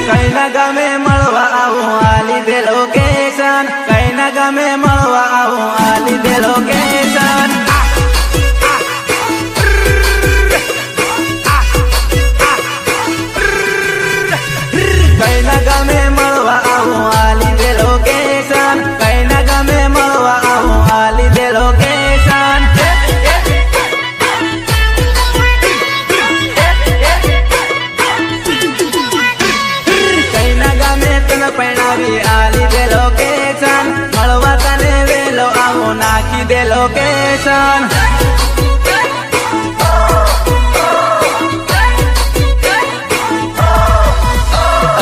કઈ ના ગમે મળવા આવું આ લીધે લોકેશન, કઈ ના ગમે મળવા આવું આ લીધે લોકેશન. કઈ ના ગમે મળવા આવું આ લીધે લોકેશન, કઈ ના ગમે મળવા આવું આ લીધે લોકેશન. કઈ ના ગમે તને પૈણાવી આ લીધે લોકેશન, મળવા તને વેલો આવું નાખી દે લોકેશન.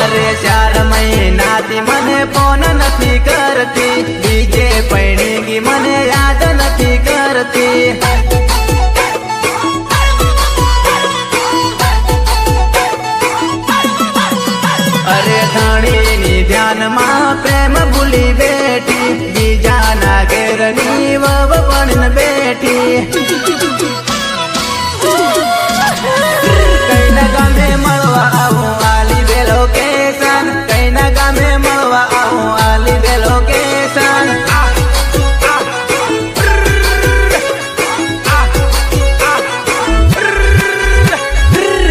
અરે 4 મહિનાથી મને ફોન નથી કરતી, બીજે પૈણી ગઈ મને યાદ નથી કરતી. અરે ધણીની ધ્યાનમાં પ્રેમ ભૂલી બેઠી, બીજાના ઘેરની વવ પણ બેઠી. કઈ ના ગમે મળવા આવું આ લીધે લોકેશન, કઈ ના ગમે મળવા આવું આ લીધે લોકેશન.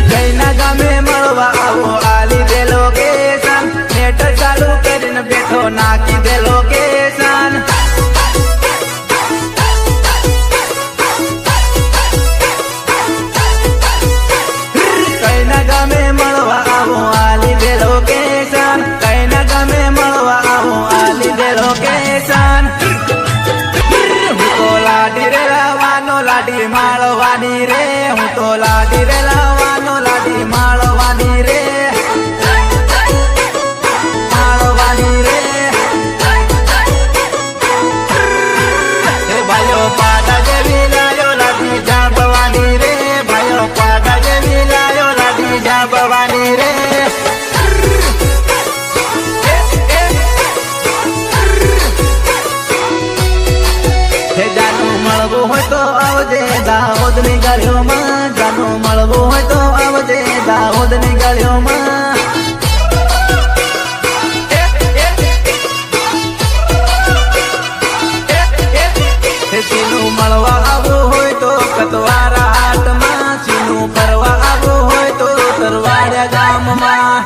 કઈ ના ગમે મળવા આવું આ લીધે લોકેશન, નેટ ચાલુ કરીને બેઠો નાખી દે લોકેશન. કઈ ના ગમે મળવા આવું આ લીધે લોકેશન, કઈ ના ગમે મળવા આવું આ લીધે લોકેશન. હું તો લાડી રે લાવાનો લાડી માળવાની રે, હું તો લાડી રે લાવાનો લાડી માળવાની રે, માળવાની રે. હે ભાઈઓ પાડા જેવી લાયો લાડી જાંબવાની રે, ભાઈઓ પાડા જેવી લાયો લાડી જાંબવાની રે. હે જાનું મળવું હોય તો આવજે દાહોદ ની ગળીઓમાં, જાનું મળવું હોય તો આવજે દાહોદ ની ગળીઓમાં. હે સીનું મળવા આવવું હોય તો કતવારા હાટમાં, સીનું ફરવા આવવું હોય તો તરવાડિયા ગામમાં.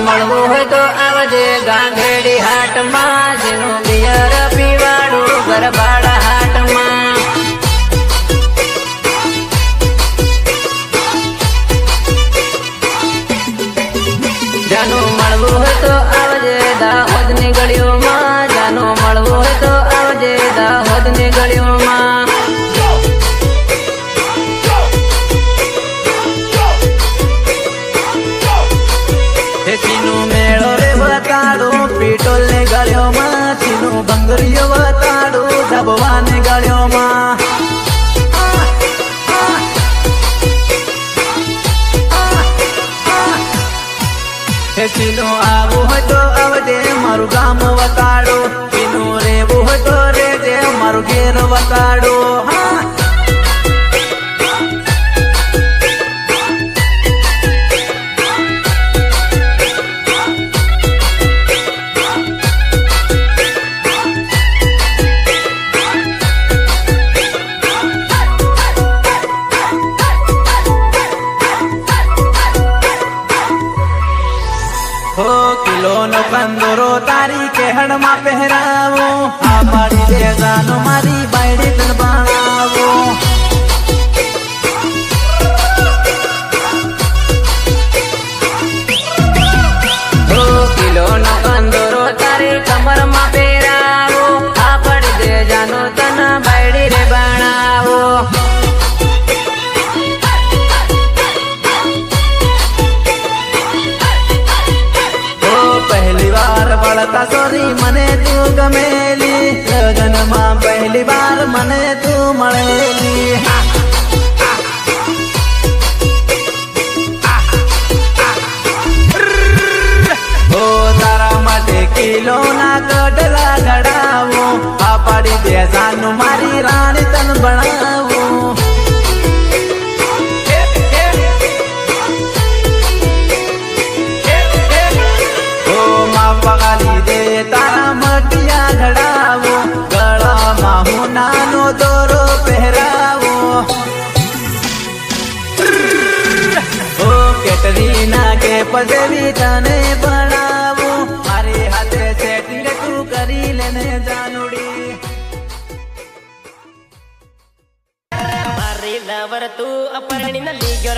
મળવું હોય તો આવજે ગાંધેડી હાટમાં, જેનું બિયર પીવાડું ગરબાડા હાટમાં. જાનું મળવું હોય તો આવજે દાહોદ ની ગળીઓમાં, જાનું મળવું હોય તો આવજે દાહોદ ની ગળીઓમાં. સીનું મેળો રે બતાડું પીટોલ ને ગળ્યોમાં, સીનું ભંગરીઓ બતાડું ડબવા ને ગળ્યોમાં. હે સીનું આવું હોય તો આવજે મારું ગામ બતાડું, સીનું રેવું હોય તો રેજે મારું ઘેર બતાડું. કિલો નો કંદોરો તારી કેહડમાં પહેરાવો, આ પાડી દે જાનો મારી બાયડી તન બનાવો. કિલો નો કંદોરો તારી કમરમાં પહેરાવો, આ પડી દે જાનો તન બાયડી રે બનાવો. પહેલી વાર વળતા સોરી મને તું ગમેલી, લગનમાં પહેલી વાર મને તું મળેલી. ઓ તારા માટે કિલો ના કડલા ઘડાવો, આ પાડી દે જાનું મારી રાણી તન બના. જેવી તને ભણાવું મારી હાથે સેટિંગ તું કરી લેને જાનુડી મારી લવર તું અપરણી ન લીગ્યો